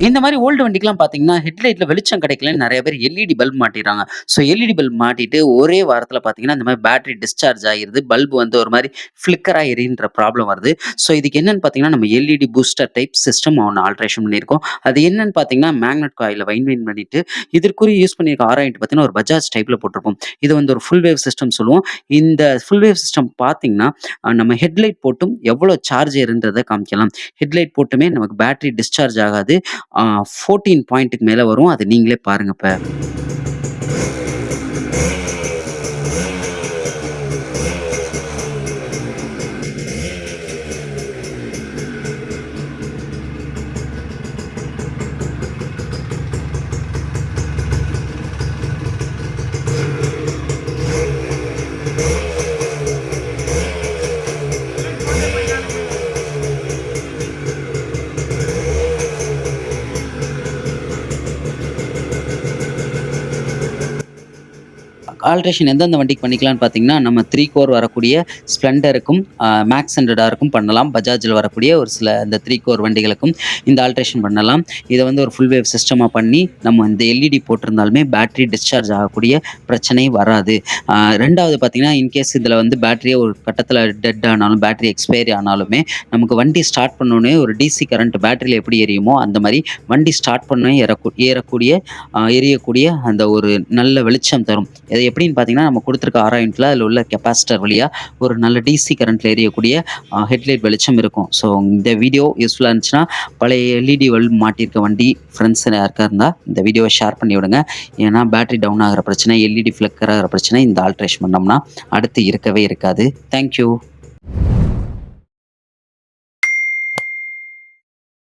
இந்த மாரி ஓல்டு வண்டிக்குலாம் பார்த்தீங்கன்னா, ஹெட்லைட்ல வெளிச்சம் கிடைக்கலன்னு நெறைய பேர் எல்இடி பல்ப் மாட்டிர்றாங்க. ஸோ எல்இடி பல்ப் மாட்டிட்டு ஒரே வாரத்தில பார்த்தீங்கன்னா, இந்த மாரி பேட்டரி டிஸ்சார்ஜ் ஆயிருது. பல்ப் வந்து ஒரு மாரி ஃப்ளிக்கரா எரியுன்ற ப்ராப்ளம் வருது. ஸோ இதுக்கு என்னன்னு பார்த்தீங்கன்னா, நம்ம எல்இடி பூஸ்டர் டைப் சிஸ்டம் ஒண்ணு ஆல்ட்ரேஷன் பண்ணியிருக்கோம். அது என்னன்னு பார்த்தீங்கன்னா, மேக்னெட் காயில வைண்ட் பண்ணிட்டு, இதற்குரிய யூஸ் பண்ணியிருக்க R1 பார்த்தீங்கன்னா, ஒரு பஜாஜ் டைப்ல போட்டிருப்போம். இது வந்து ஒரு ஃபுல் வேவ் சிஸ்டம் சொல்லுவோம். இந்த ஃபுல் வேவ் சிஸ்டம் பார்த்தீங்கன்னா, நம்ம ஹெட்லைட் போட்டும் எவ்வளோ சார்ஜ் ஏறுன்றத காமிக்கலாம். ஹெட்லைட் போட்டுமே நமக்கு பேட்டரி டிஸ்சார்ஜ் ஆகாது. 14 பாயிண்ட்டுக்கு மேல வரும். அது நீங்களே பாருங்க இப்ப. ஆல்ட்ரேஷன் எந்தெந்த வண்டிக்கு பண்ணிக்கலாம்னு பார்த்தீங்கன்னா, நம்ம 3 கோர் வரக்கூடிய ஸ்ப்ளெண்டருக்கும், மேக்ஸ் 100Rக்கும் பண்ணலாம். பஜாஜ்ல வரக்கூடிய ஒரு சில இந்த 3 கோர் வண்டிகளுக்கும் இந்த ஆல்ட்ரேஷன் பண்ணலாம். இத வந்து ஒரு ஃபுல் வேவ் சிஸ்டமா பண்ணி, நம்ம இந்த எல்இடி போட்டிருந்தாலுமே பேட்டரி டிஸ்சார்ஜ் ஆகக்கூடிய பிரச்சனை வராது. 2வது பார்த்தீங்கன்னா, இன்கேஸ் இதில வந்து பேட்டரியே ஒரு கட்டத்தில டெட் ஆனாலும், பேட்டரி எக்ஸ்பைரி ஆனாலுமே, நமக்கு வண்டி ஸ்டார்ட் பண்ணோனே ஒரு டிசி கரண்ட் பேட்டரியில எப்படி எரியுமோ, அந்த மாரி வண்டி ஸ்டார்ட் பண்ணோனே ஏறக்கூடிய எரியக்கூடிய அந்த ஒரு நல்ல வெளிச்சம் தரும். அது எப்படின்னு பார்த்தீங்கன்னா, நம்ம குடுத்திருக்க ஆராய்ன்ட்ல அதில உள்ள கெப்பாசிட்டர் வழியா ஒரு நல்ல டிசி கரண்ட்ல எரியக்கூடிய ஹெட்லைட் வெளிச்சம் இருக்கும். ஸோ இந்த வீடியோ யூஸ்ஃபுல்லா இருந்துச்சுன்னா, பழைய எல்இடி பல்ப் மாட்டியிருக்க வண்டி ஃப்ரெண்ட்ஸ் யாருக்கா இருந்தா இந்த வீடியோவ ஷேர் பண்ணி விடுங்க. ஏன்னா பேட்டரி டவுன் ஆகுற பிரச்சனை, எல்இடி ஃப்ளிக்கர் ஆகுற பிரச்சனை இந்த ஆல்ட்ரேஷன் பண்ணோம்னா அடுத்து இருக்கவே இருக்காது. Thank you.